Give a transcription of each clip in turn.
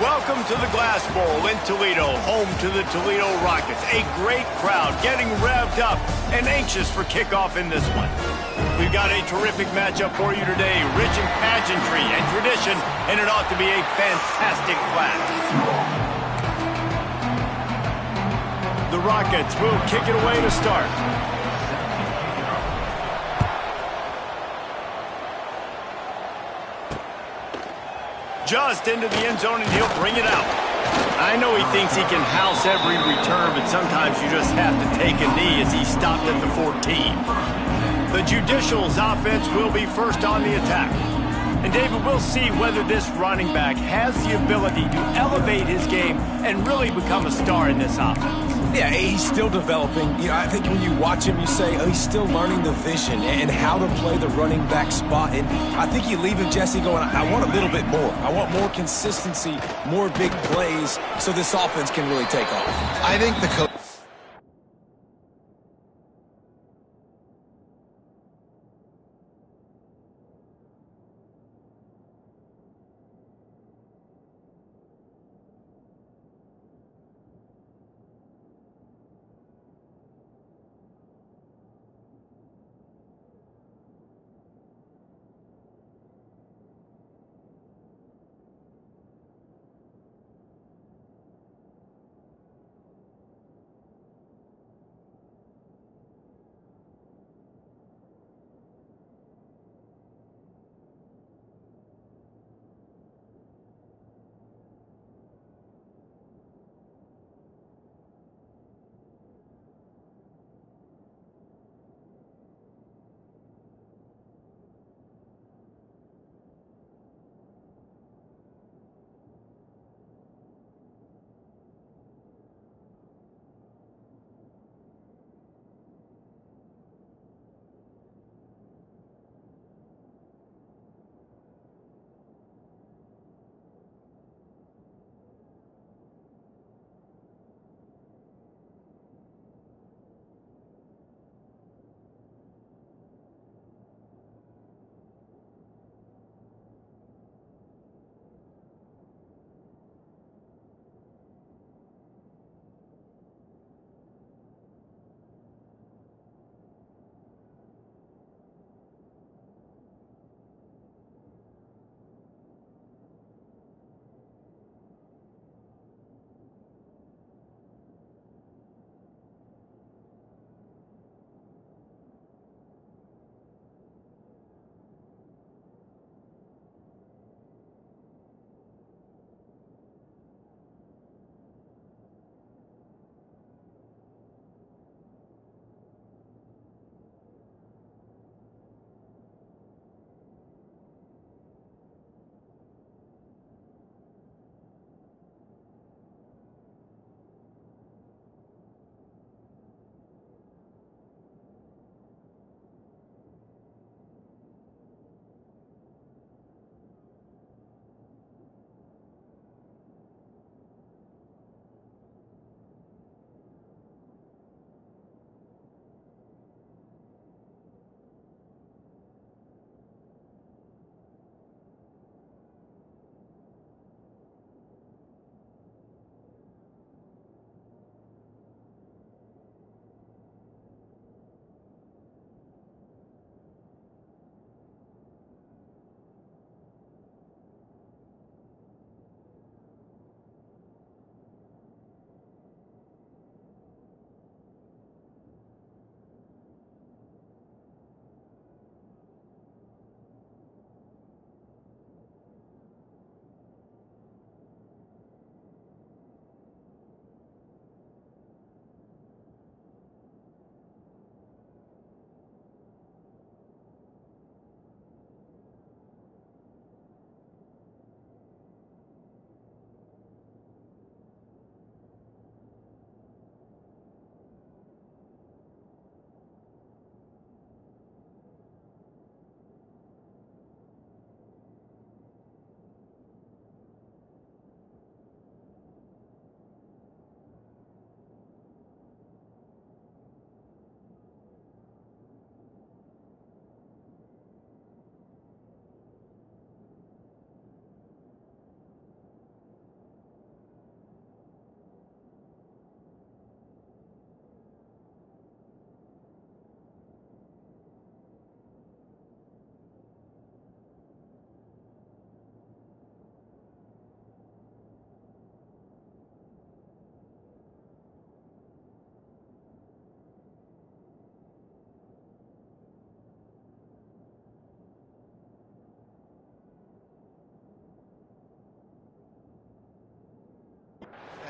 Welcome to the Glass Bowl in Toledo, home to the Toledo Rockets. A great crowd getting revved up and anxious for kickoff in this one. We've got a terrific matchup for you today, rich in pageantry and tradition, and it ought to be a fantastic clash. The Rockets will kick it away to start. Just into the end zone, and he'll bring it out. I know he thinks he can house every return, but sometimes you just have to take a knee as he stopped at the 14. The Judicials offense will be first on the attack. And David, we'll see whether this running back has the ability to elevate his game and really become a star in this offense. Yeah, he's still developing. You know, I think when you watch him, you say, oh, he's still learning the vision and how to play the running back spot. And I think you leave him, Jesse, going, I want a little bit more. I want more consistency, more big plays, so this offense can really take off. I think the coach...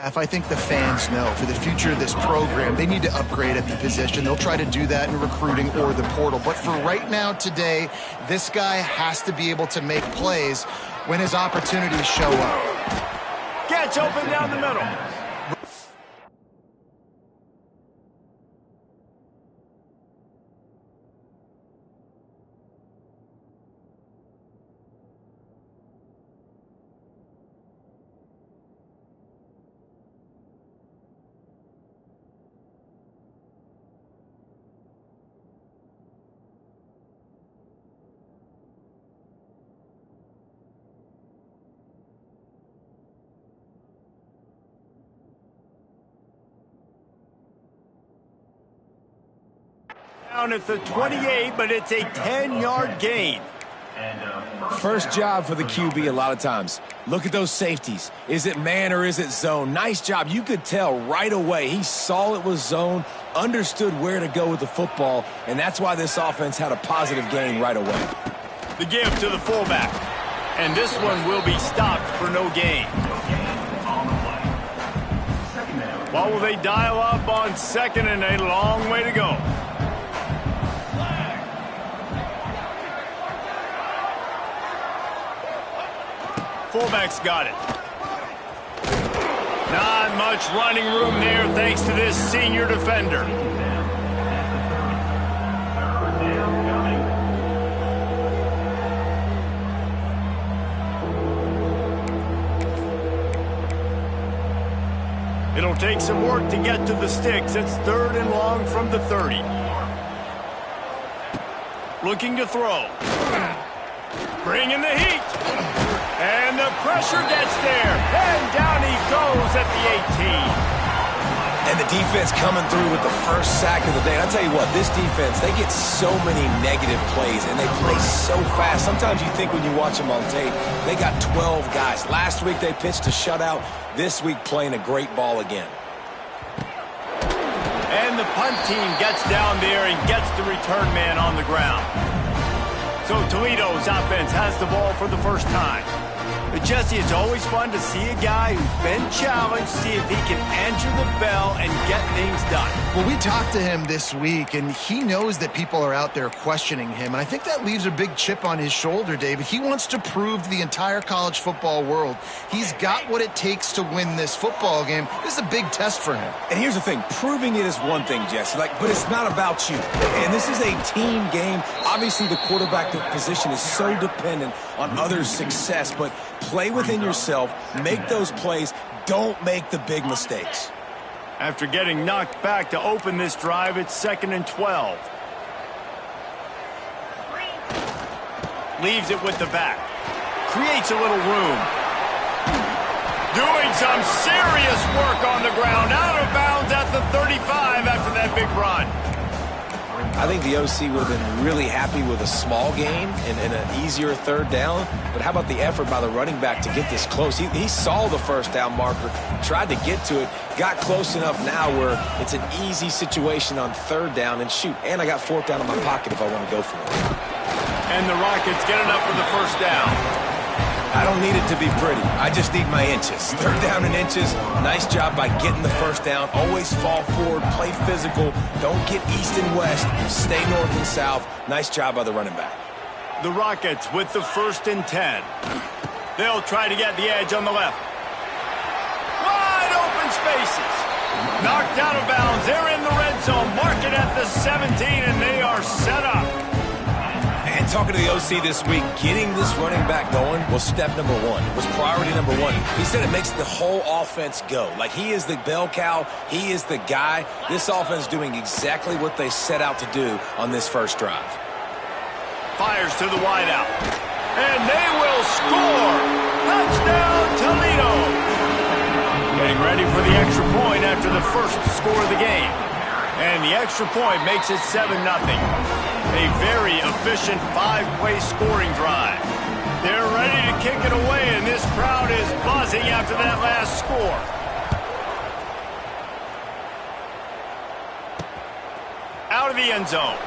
I think the fans know for the future of this program, they need to upgrade at the position. They'll try to do that in recruiting or the portal. But for right now, today, this guy has to be able to make plays when his opportunities show up. Gets open down the middle. Down at the 28, but it's a 10-yard gain. First job for the QB a lot of times. Look at those safeties. Is it man or is it zone? Nice job. You could tell right away. He saw it was zone, understood where to go with the football, and that's why this offense had a positive gain right away. The give to the fullback. And this one will be stopped for no gain. What will they dial up on second and a long way to go? Fullback's got it. Not much running room there thanks to this senior defender. It'll take some work to get to the sticks. It's 3rd and long from the 30. Looking to throw. Bring in the heat. And the pressure gets there. And down he goes at the 18. And the defense coming through with the first sack of the day. And I'll tell you what, this defense, they get so many negative plays, and they play so fast. Sometimes you think when you watch them on tape, they got 12 guys. Last week they pitched a shutout. This week playing a great ball again. And the punt team gets down there and gets the return man on the ground. So Toledo's offense has the ball for the first time. But Jesse, it's always fun to see a guy who's been challenged, see if he can answer the bell and get things done. Well, we talked to him this week, and he knows that people are out there questioning him. And I think that leaves a big chip on his shoulder, David. He wants to prove to the entire college football world he's got what it takes to win this football game. This is a big test for him. And here's the thing. Proving it is one thing, Jesse, but it's not about you. And this is a team game. Obviously, the quarterback position is so dependent on others' success, but play within yourself, make those plays, don't make the big mistakes. After getting knocked back to open this drive, it's 2nd and 12. Leaves it with the back. Creates a little room. Doing some serious work on the ground. Out of bounds at the 35 after that big run. I think the OC would have been really happy with a small gain and an easier 3rd down. But how about the effort by the running back to get this close? He saw the first down marker, tried to get to it, got close enough now where it's an easy situation on 3rd down. And shoot, and I got 4th down in my pocket if I want to go for it. And the Rockets get it up for the first down. I don't need it to be pretty. I just need my inches. 3rd down and inches. Nice job by getting the first down. Always fall forward, play physical. Don't get east and west. Stay north and south. Nice job by the running back. The Rockets with the 1st and 10. They'll try to get the edge on the left. Wide open spaces. Knocked out of bounds. They're in the red zone. Mark it at the 17, and they are set up. And talking to the OC this week, getting this running back going was step number 1. It was priority number 1. He said it makes the whole offense go. Like, he is the bell cow. He is the guy. This offense doing exactly what they set out to do on this first drive. Fires to the wideout. And they will score. Touchdown, Toledo. Getting ready for the extra point after the first score of the game. And the extra point makes it 7-0. A very efficient 5-play scoring drive. They're ready to kick it away, and this crowd is buzzing after that last score. Out of the end zone.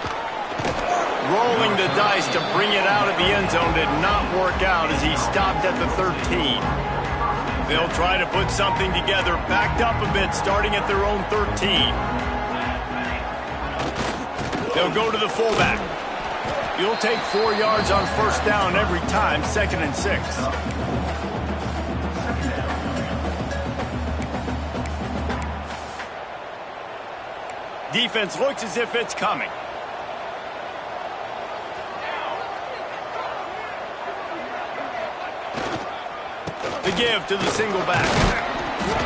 Rolling the dice to bring it out of the end zone did not work out as he stopped at the 13. They'll try to put something together, backed up a bit, starting at their own 13. They'll go to the fullback. You'll take 4 yards on first down every time, 2nd and 6. Defense looks as if it's coming. The give to the single back.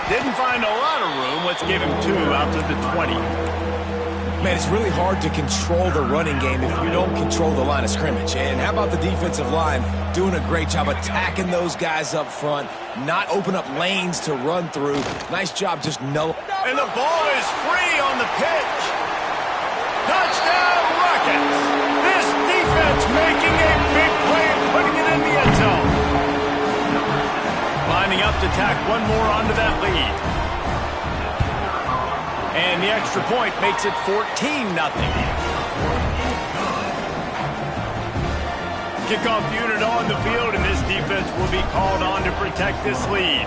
Didn't find a lot of room. Let's give him 2 out to the 20. Man, it's really hard to control the running game if you don't control the line of scrimmage. And how about the defensive line doing a great job attacking those guys up front, not open up lanes to run through. Nice job just no. And the ball is free on the pitch. Touchdown, Rockets. This defense making a big play and putting it in the end zone. Lining up to tack one more onto that lead. And the extra point makes it 14-0. Kickoff unit on the field, and this defense will be called on to protect this lead.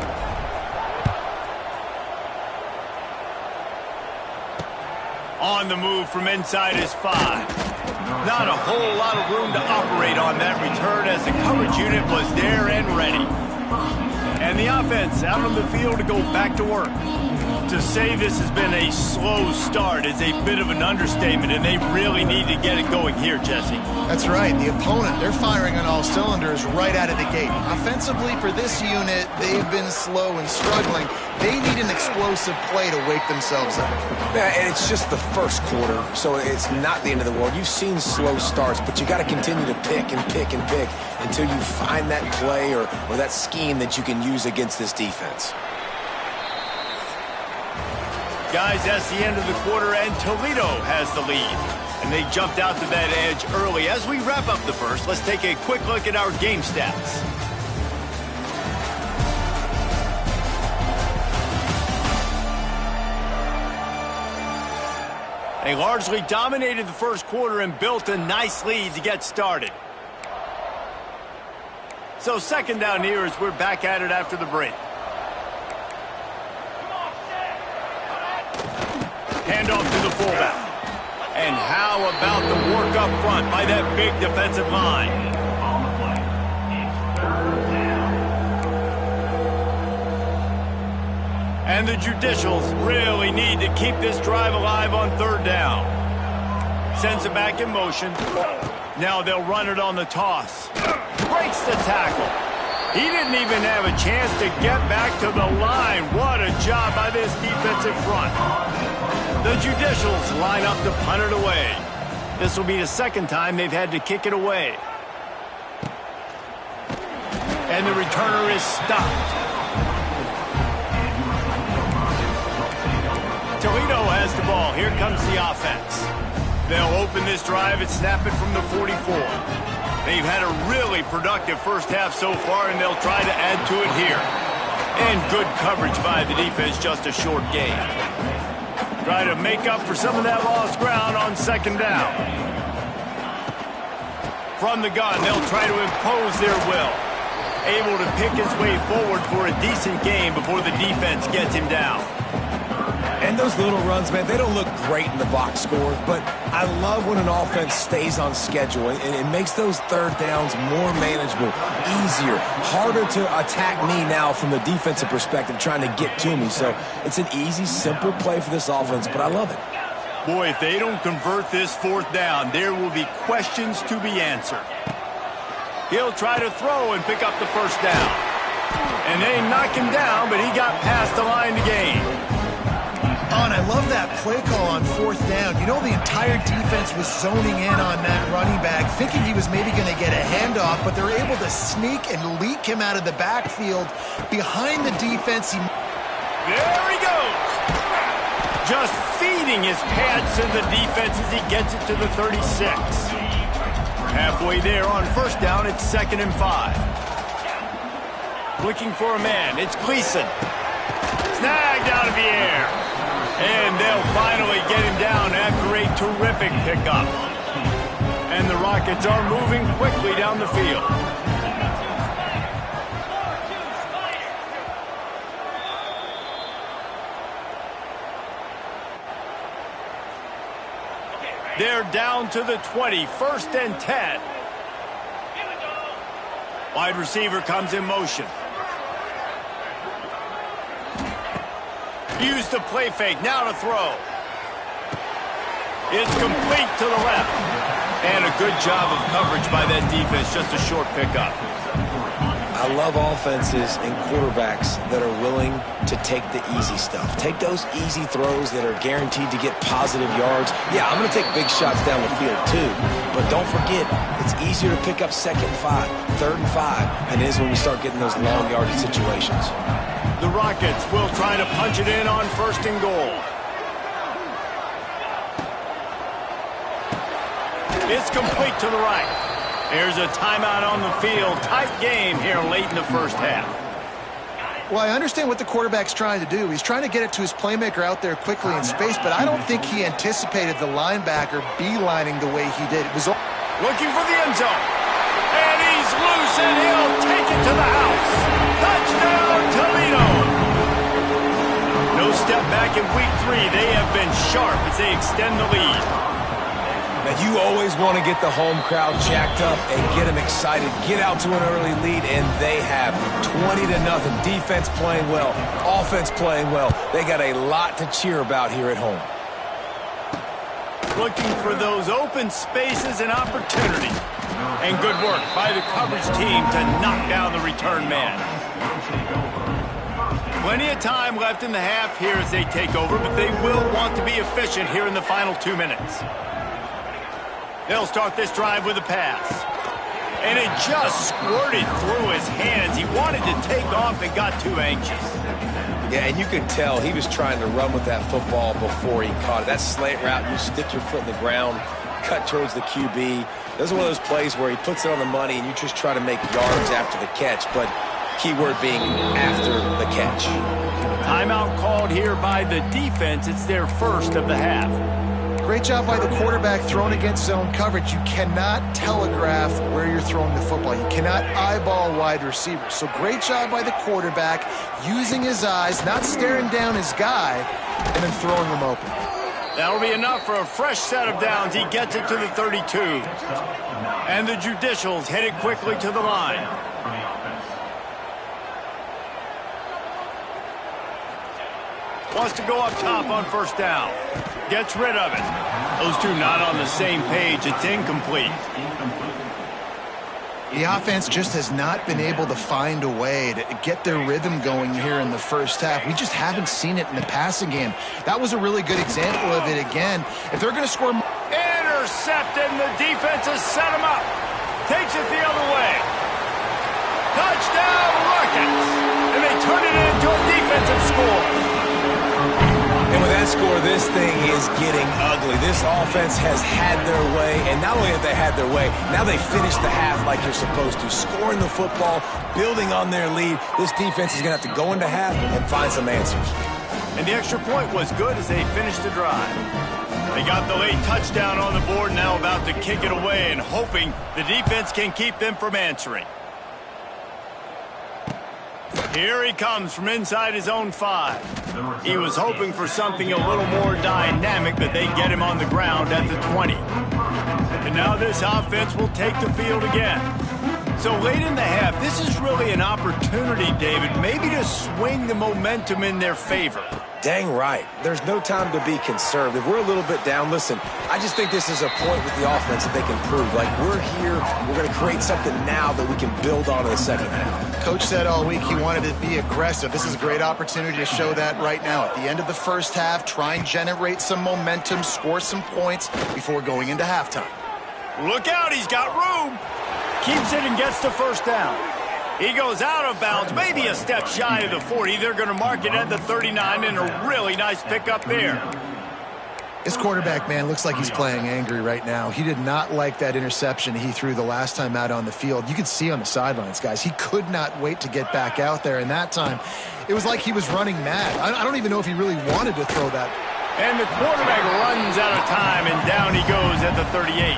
On the move from inside is 5. Not a whole lot of room to operate on that return as the coverage unit was there and ready. And the offense out on the field to go back to work. To say this has been a slow start is a bit of an understatement, and they really need to get it going here, Jesse. That's right. The opponent, they're firing on all cylinders right out of the gate. Offensively, for this unit, they've been slow and struggling. They need an explosive play to wake themselves up. Yeah, and it's just the first quarter, so it's not the end of the world. You've seen slow starts, but you got to continue to pick and pick and pick until you find that play or that scheme that you can use against this defense. Guys, that's the end of the quarter, and Toledo has the lead. And they jumped out to that edge early. As we wrap up the first, let's take a quick look at our game stats. They largely dominated the first quarter and built a nice lead to get started. So 2nd down here as we're back at it after the break. Handoff to the fullback. And how about the work up front by that big defensive line? And the Judicials really need to keep this drive alive on 3rd down. Sends it back in motion. Now they'll run it on the toss. Breaks the tackle. He didn't even have a chance to get back to the line. What a job by this defensive front. The Judicials line up to punt it away. This will be the 2nd time they've had to kick it away. And the returner is stopped. Toledo has the ball. Here comes the offense. They'll open this drive and snap it from the 44. They've had a really productive first half so far, and they'll try to add to it here. And good coverage by the defense, just a short gain. Try to make up for some of that lost ground on 2nd down. From the gun, they'll try to impose their will. Able to pick his way forward for a decent game before the defense gets him down. And those little runs, man, they don't look great in the box score, but I love when an offense stays on schedule, and it makes those 3rd downs more manageable, easier, harder to attack me now from the defensive perspective, trying to get to me. So it's an easy, simple play for this offense, but I love it. Boy, if they don't convert this 4th down, there will be questions to be answered. He'll try to throw and pick up the 1st down. And they knock him down, but he got past the line to gain. Oh, and I love that play call on 4th down. You know, the entire defense was zoning in on that running back, thinking he was maybe going to get a handoff, but they're able to sneak and leak him out of the backfield behind the defense. There he goes. Just feeding his pads to the defense as he gets it to the 36. Halfway there on 1st down, it's 2nd and 5. Looking for a man. It's Gleason. Snagged out of the air. And they'll finally get him down after a terrific pickup. And the Rockets are moving quickly down the field. They're down to the 20, 1st and 10. Wide receiver comes in motion. Use the play fake, now to throw. It's complete to the left. And a good job of coverage by that defense, just a short pickup. I love offenses and quarterbacks that are willing to take the easy stuff. Take those easy throws that are guaranteed to get positive yards. Yeah, I'm going to take big shots down the field too. But don't forget, it's easier to pick up 2nd and 5, 3rd and 5 than it is when we start getting those long yardage situations. The Rockets will try to punch it in on 1st and goal. It's complete to the right. There's a timeout on the field. Tight game here late in the 1st half. Well, I understand what the quarterback's trying to do. He's trying to get it to his playmaker out there quickly in space, but I don't think he anticipated the linebacker beelining the way he did. It was looking for the end zone. And he's loose, and he'll take it to the house. Touchdown, Toledo. No step back in week 3. They have been sharp as they extend the lead. Now, you always want to get the home crowd jacked up and get them excited. Get out to an early lead, and they have 20-0. Defense playing well, offense playing well. They got a lot to cheer about here at home. Looking for those open spaces and opportunity. And good work by the coverage team to knock down the return man. Plenty of time left in the half here as they take over, but they will want to be efficient here in the final 2 minutes. They'll start this drive with a pass. And it just squirted through his hands. He wanted to take off and got too anxious. Yeah, and you could tell he was trying to run with that football before he caught it. That slant route, you stick your foot in the ground, cut towards the QB. Those are one of those plays where he puts it on the money and you just try to make yards after the catch, but keyword being after the catch. Timeout called here by the defense. It's their 1st of the half. great job by the quarterback thrown against zone coverage. You cannot telegraph where you're throwing the football. You cannot eyeball wide receivers. So great job by the quarterback using his eyes, not staring down his guy, and then throwing him open. That'll be enough for a fresh set of downs. He gets it to the 32. And the Judicials headed quickly to the line. Wants to go up top on first down. Gets rid of it. Those two not on the same page. It's incomplete. The offense just has not been able to find a way to get their rhythm going here in the first half. We just haven't seen it in the passing game. That was a really good example of it again. If they're going to score... Intercepted, and the defense has set him up. Takes it the other way. Touchdown, Rockets. And they turn it into a defensive score. And with that score, this thing is getting ugly. This offense has had their way, and not only have they had their way, now they finish the half like you're supposed to. Scoring the football, building on their lead. This defense is going to have to go into half and find some answers. And the extra point was good as they finished the drive. They got the late touchdown on the board, now about to kick it away and hoping the defense can keep them from answering. Here he comes from inside his own 5. He was hoping for something a little more dynamic, but they get him on the ground at the 20. And now this offense will take the field again. So late in the half, this is really an opportunity, David, maybe to swing the momentum in their favor. Dang right. There's no time to be conservative. We're a little bit down. Listen, I just think this is a point with the offense that they can prove. Like, we're here, we're going to create something now that we can build on in the second half. Coach said all week he wanted to be aggressive. This is a great opportunity to show that right now. At the end of the first half, try and generate some momentum, score some points before going into halftime. Look out, he's got room. Keeps it and gets the first down. He goes out of bounds, maybe a step shy of the 40. They're going to mark it at the 39, and a really nice pickup there. This quarterback, man, looks like he's playing angry right now. He did not like that interception he threw the last time out on the field. You could see on the sidelines, guys, he could not wait to get back out there, and that time it was like he was running mad. I don't even know if he really wanted to throw that. And the quarterback runs out of time, and down he goes at the 38.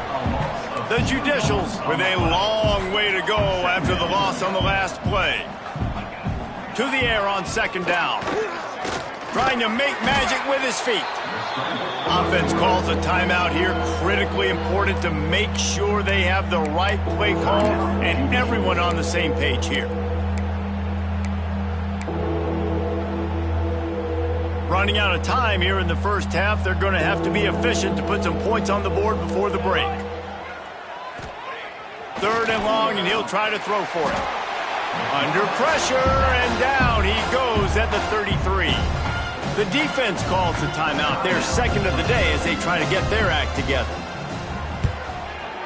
The Judicials with a long way to go after the loss on the last play. To the air on second down. Trying to make magic with his feet. Offense calls a timeout here. Critically important to make sure they have the right play call and everyone on the same page here. Running out of time here in the first half. They're going to have to be efficient to put some points on the board before the break. 3rd and long, and he'll try to throw for it. Under pressure, and down he goes at the 33. The defense calls the timeout. Their second of the day as they try to get their act together.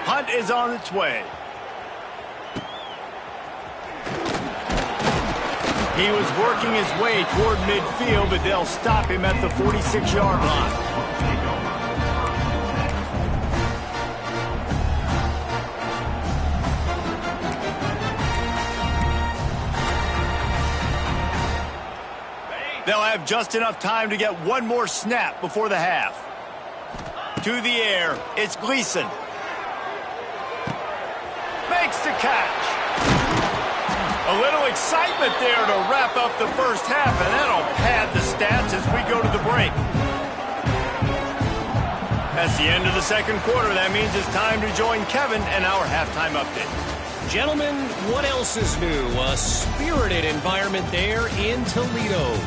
Hunt is on its way. He was working his way toward midfield, but they'll stop him at the 46-yard line. They'll have just enough time to get one more snap before the half. To the air, it's Gleason. Makes the catch. A little excitement there to wrap up the first half, and that'll pad the stats as we go to the break. That's the end of the second quarter. That means it's time to join Kevin and our halftime update. Gentlemen, what else is new? A spirited environment there in Toledo.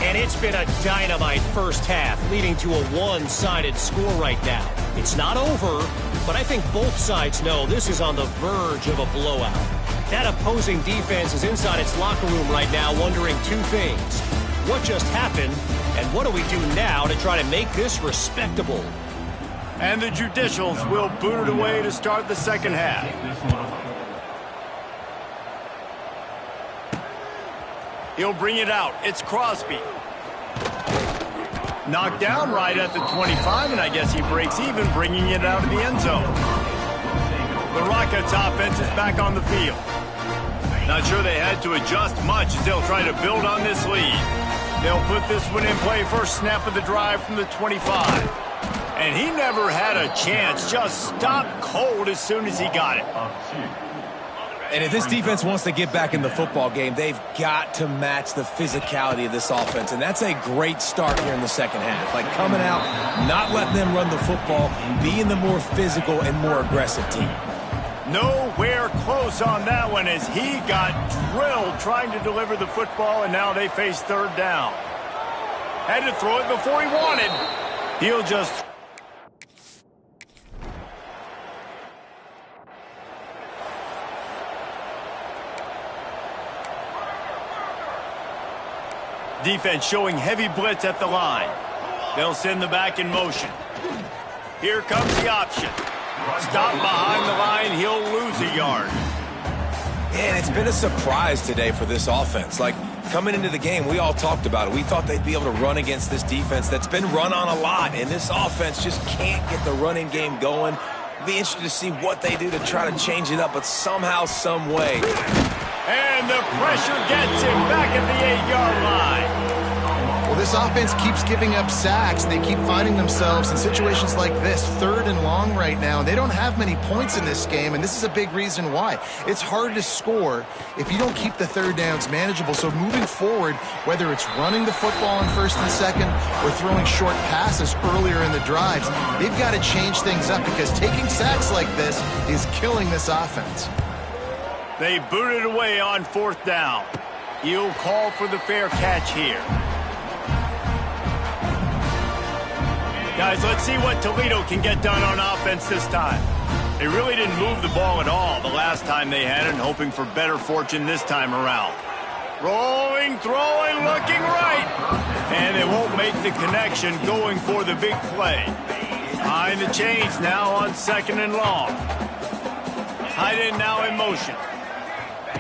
And it's been a dynamite first half, leading to a one-sided score right now. It's not over, but I think both sides know this is on the verge of a blowout. That opposing defense is inside its locker room right now wondering two things. What just happened, and what do we do now to try to make this respectable? And the Judicials will boot it away to start the second half. He'll bring it out. It's Crosby. Knocked down right at the 25, and I guess he breaks even, bringing it out of the end zone. The Rockets offense is back on the field. Not sure they had to adjust much as they'll try to build on this lead. They'll put this one in play. First snap of the drive from the 25. And he never had a chance. Just stopped cold as soon as he got it. And if this defense wants to get back in the football game, they've got to match the physicality of this offense. And that's a great start here in the second half. Like coming out, not letting them run the football, being the more physical and more aggressive team. Nowhere close on that one as he got drilled trying to deliver the football, and now they face 3rd down. Had to throw it before he wanted. He'll just... Defense showing heavy blitz at the line. They'll send the back in motion. Here comes the option. Stop behind the line, he'll lose a yard. And it's been a surprise today for this offense. Like, coming into the game, we all talked about it. We thought they'd be able to run against this defense that's been run on a lot, and this offense just can't get the running game going. Be interested to see what they do to try to change it up, but somehow, some way. And the pressure gets him back at the 8-yard line. Well, this offense keeps giving up sacks. They keep finding themselves in situations like this, 3rd and long right now. They don't have many points in this game, and this is a big reason why. It's hard to score if you don't keep the 3rd downs manageable. So moving forward, whether it's running the football on 1st and 2nd or throwing short passes earlier in the drives, they've got to change things up because taking sacks like this is killing this offense. They booted away on 4th down. He'll call for the fair catch here. Guys, let's see what Toledo can get done on offense this time. They really didn't move the ball at all the last time they had it, and hoping for better fortune this time around. Rolling, throwing, looking right. And they won't make the connection going for the big play. Behind the chains now on 2nd and long. Tight end now in motion.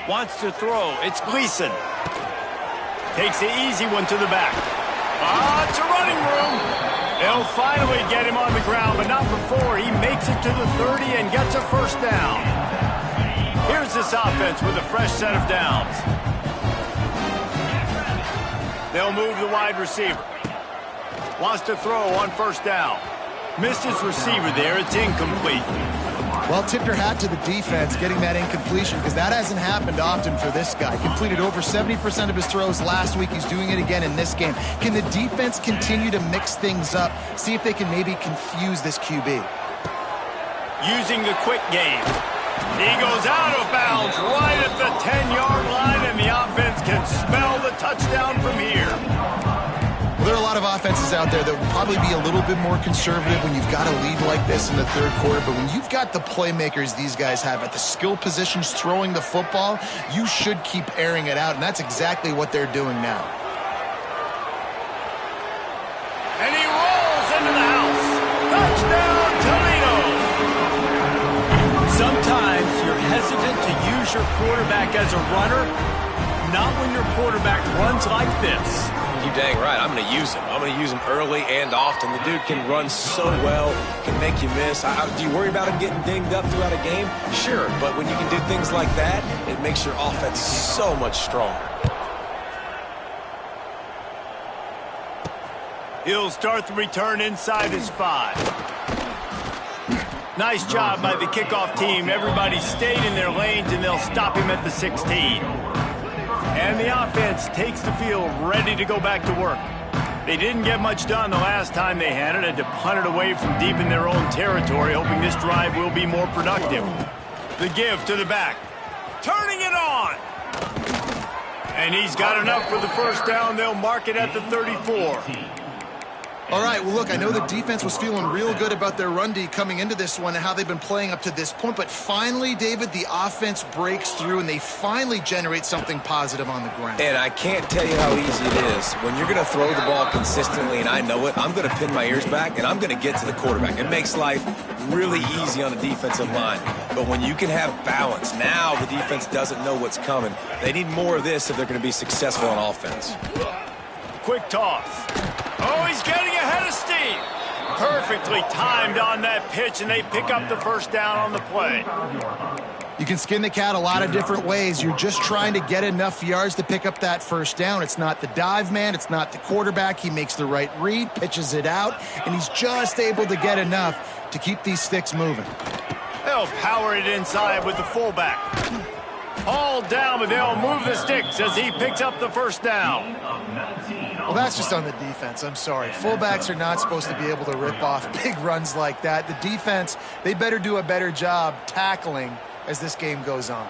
Wants to throw. It's Gleason. Takes the easy one to the back. It's a running room. They'll finally get him on the ground, but not before he makes it to the 30 and gets a first down. Here's this offense with a fresh set of downs. They'll move the wide receiver. Wants to throw on 1st down. Missed his receiver there. It's incomplete. Well, tip your hat to the defense getting that incompletion, because that hasn't happened often for this guy. Completed over 70% of his throws last week. He's doing it again in this game. Can the defense continue to mix things up? See if they can maybe confuse this QB. Using the quick game. He goes out of bounds right at the 10-yard line, and the offense can smell the touchdown from here. Well, there are a lot of offenses out there that will probably be a little bit more conservative when you've got a lead like this in the third quarter. But when you've got the playmakers these guys have at the skill positions throwing the football, you should keep airing it out, and that's exactly what they're doing now. And he rolls into the house. Touchdown, Toledo! Sometimes you're hesitant to use your quarterback as a runner, not when your quarterback runs like this. You're dang right. I'm going to use him. I'm going to use him early and often. The dude can run so well, can make you miss. Do you worry about him getting dinged up throughout a game? Sure, but when you can do things like that, it makes your offense so much stronger. He'll start the return inside his 5. Nice job by the kickoff team. Everybody stayed in their lanes, and they'll stop him at the 16. And the offense takes the field ready to go back to work. They didn't get much done the last time they had it. Had to punt it away from deep in their own territory, hoping this drive will be more productive. The give to the back. Turning it on. And he's got enough for the first down. They'll mark it at the 34. All right, well, look, I know the defense was feeling real good about their run D coming into this one and how they've been playing up to this point, but finally, David, the offense breaks through and they finally generate something positive on the ground. And I can't tell you how easy it is. When you're going to throw the ball consistently, and I know it, I'm going to pin my ears back, and I'm going to get to the quarterback. It makes life really easy on the defensive line. But when you can have balance, now the defense doesn't know what's coming. They need more of this if they're going to be successful on offense. Quick toss. Oh, he's getting ahead of steam. Perfectly timed on that pitch, and they pick up the first down on the play. You can skin the cat a lot of different ways. You're just trying to get enough yards to pick up that first down. It's not the dive man. It's not the quarterback. He makes the right read, pitches it out, and he's just able to get enough to keep these sticks moving. They'll power it inside with the fullback. All down, but they'll move the sticks as he picks up the first down. Well, that's just on the defense. I'm sorry. Fullbacks are not supposed to be able to rip off big runs like that. The defense, they better do a better job tackling as this game goes on.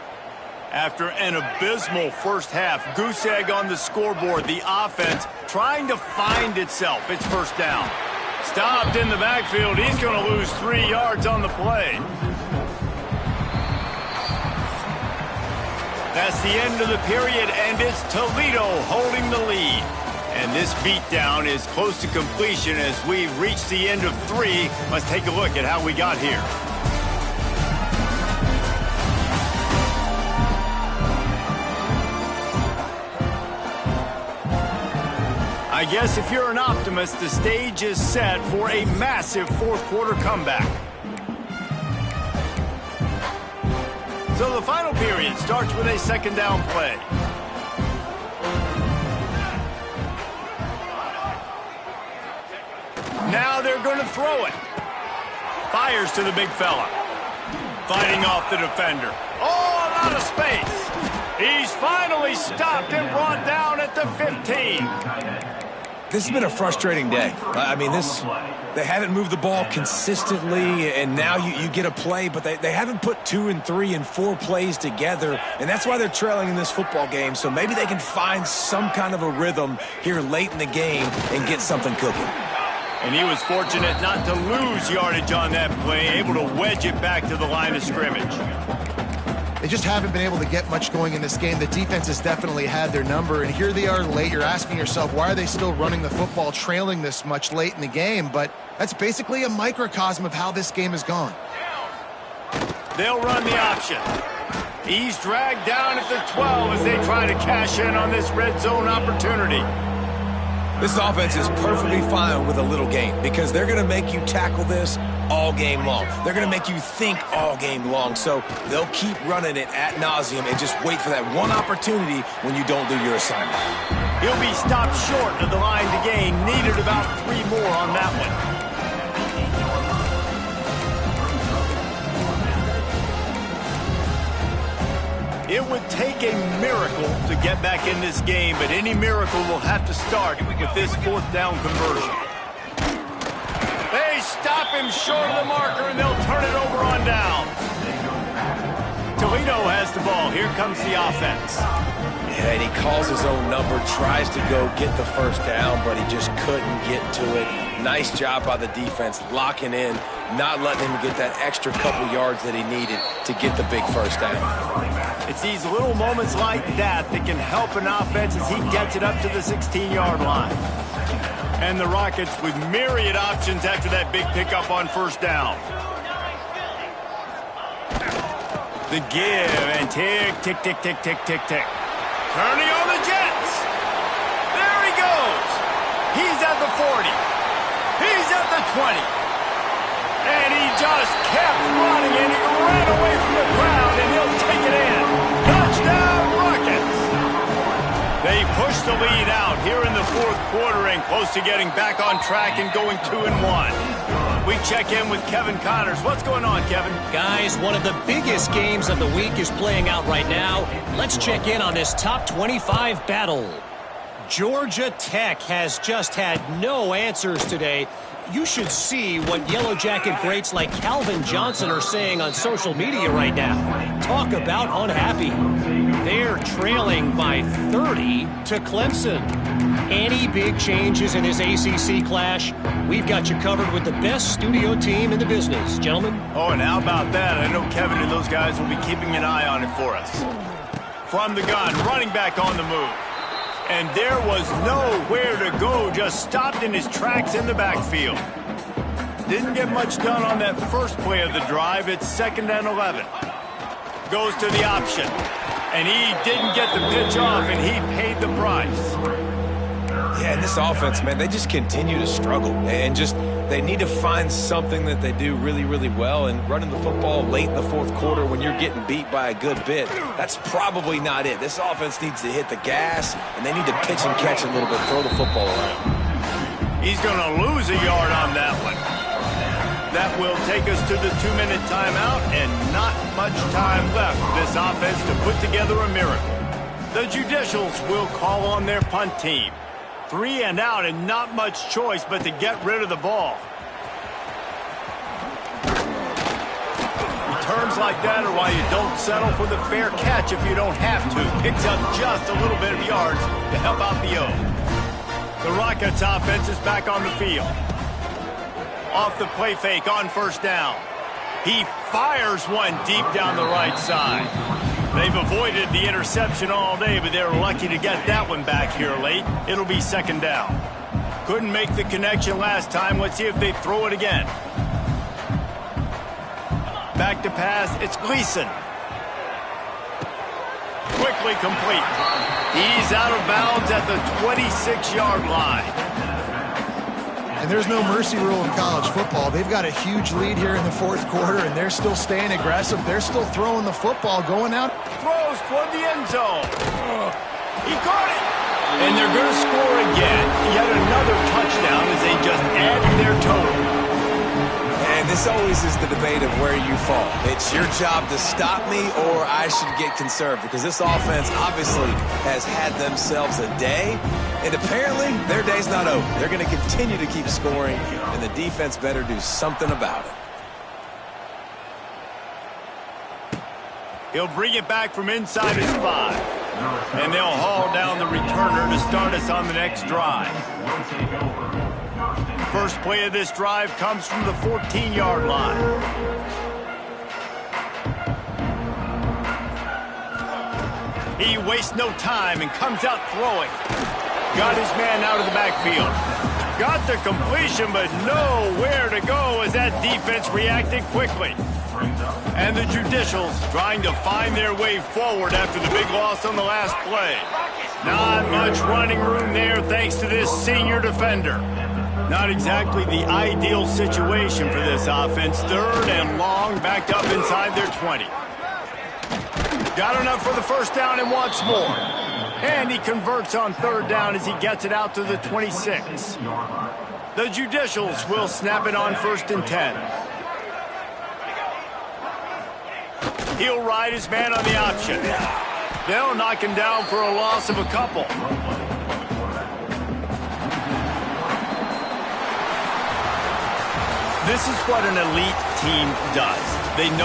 After an abysmal first half, goose egg on the scoreboard, the offense trying to find itself. It's first down. Stopped in the backfield. He's going to lose 3 yards on the play. That's the end of the period, and it's Toledo holding the lead. And this beatdown is close to completion as we reach the end of 3. Let's take a look at how we got here. I guess if you're an optimist, the stage is set for a massive fourth quarter comeback. So the final period starts with a second down play. Now they're going to throw it. Fires to the big fella. Fighting off the defender. Oh, a lot of space. He's finally stopped and brought down at the 15. This has been a frustrating day. I mean, they haven't moved the ball consistently, and now you get a play, but they haven't put 2 and 3 and 4 plays together, and that's why they're trailing in this football game. So maybe they can find some kind of a rhythm here late in the game and get something cooking. And he was fortunate not to lose yardage on that play, able to wedge it back to the line of scrimmage. They just haven't been able to get much going in this game. The defense has definitely had their number, and here they are late. You're asking yourself, why are they still running the football, trailing this much late in the game? But that's basically a microcosm of how this game has gone. They'll run the option. He's dragged down at the 12 as they try to cash in on this red zone opportunity. This offense is perfectly fine with a little game because they're going to make you tackle this all game long. They're going to make you think all game long. So they'll keep running it ad nauseum and just wait for that one opportunity when you don't do your assignment. He'll be stopped short of the line to gain. Needed about 3 more on that one. It would take a miracle to get back in this game, but any miracle will have to start with this fourth down conversion. They stop him short of the marker, and they'll turn it over on down. Toledo has the ball. Here comes the offense. Yeah, and he calls his own number, tries to go get the first down, but he just couldn't get to it. Nice job by the defense, locking in, not letting him get that extra couple yards that he needed to get the big first down. It's these little moments like that that can help an offense as he gets it up to the 16-yard line. And the Rockets with myriad options after that big pickup on first down. The give and tick, tick, tick, tick, tick, tick, tick. Turning on the Jets. There he goes. He's at the 40. He's at the 20. And he just kept running, and he ran away from the crowd, and he'll take it in. Touchdown, Rockets. They push the lead out here in the fourth quarter and close to getting back on track and going 2-1. We check in with Kevin Connors. What's going on, Kevin? Guys, one of the biggest games of the week is playing out right now. Let's check in on this top 25 battle. Georgia Tech has just had no answers today. You should see what Yellow Jacket greats like Calvin Johnson are saying on social media right now. Talk about unhappy. They're trailing by 30 to Clemson. Any big changes in this ACC clash? We've got you covered with the best studio team in the business, gentlemen. Oh, and how about that? I know Kevin and those guys will be keeping an eye on it for us. From the gun, running back on the move. And there was nowhere to go, just stopped in his tracks in the backfield. Didn't get much done on that first play of the drive. It's 2nd and 11. Goes to the option. And he didn't get the pitch off, and he paid the price. Yeah, and this offense, man, they just continue to struggle. And just, they need to find something that they do really, really well. And running the football late in the fourth quarter when you're getting beat by a good bit, that's probably not it. This offense needs to hit the gas, and they need to pitch and catch a little bit, throw the football around. He's going to lose a yard on that one. That will take us to the 2-minute timeout, and not much time left for this offense to put together a miracle. The Judicials will call on their punt team. 3 and out, and not much choice but to get rid of the ball. Returns like that are why you don't settle for the fair catch if you don't have to. Picks up just a little bit of yards to help out the O. The Rockets offense is back on the field. Off the play fake on first down. He fires one deep down the right side. They've avoided the interception all day, but they're lucky to get that one back here late. It'll be 2nd down. Couldn't make the connection last time. Let's see if they throw it again. Back to pass. It's Gleason. Quickly complete. He's out of bounds at the 26-yard line. And there's no mercy rule in college football. They've got a huge lead here in the fourth quarter, and they're still staying aggressive. They're still throwing the football, going out. Throws toward the end zone. He caught it. And they're going to score again. Yet another touchdown as they just add to their total. And this always is the debate of where you fall. It's your job to stop me, or I should get conserved, because this offense obviously has had themselves a day, and apparently their day's not over. They're going to continue to keep scoring, and the defense better do something about it. He'll bring it back from inside his 5. And they'll haul down the returner to start us on the next drive. First play of this drive comes from the 14-yard line. He wastes no time and comes out throwing. Got his man out of the backfield. Got the completion, but nowhere to go as that defense reacted quickly. And the Judicials trying to find their way forward after the big loss on the last play. Not much running room there thanks to this senior defender. Not exactly the ideal situation for this offense. 3rd and long, backed up inside their 20. Got enough for the first down and wants more. And he converts on 3rd down as he gets it out to the 26. The Judicials will snap it on 1st and 10. He'll ride his man on the option. They'll knock him down for a loss of a couple. This is what an elite team does. They know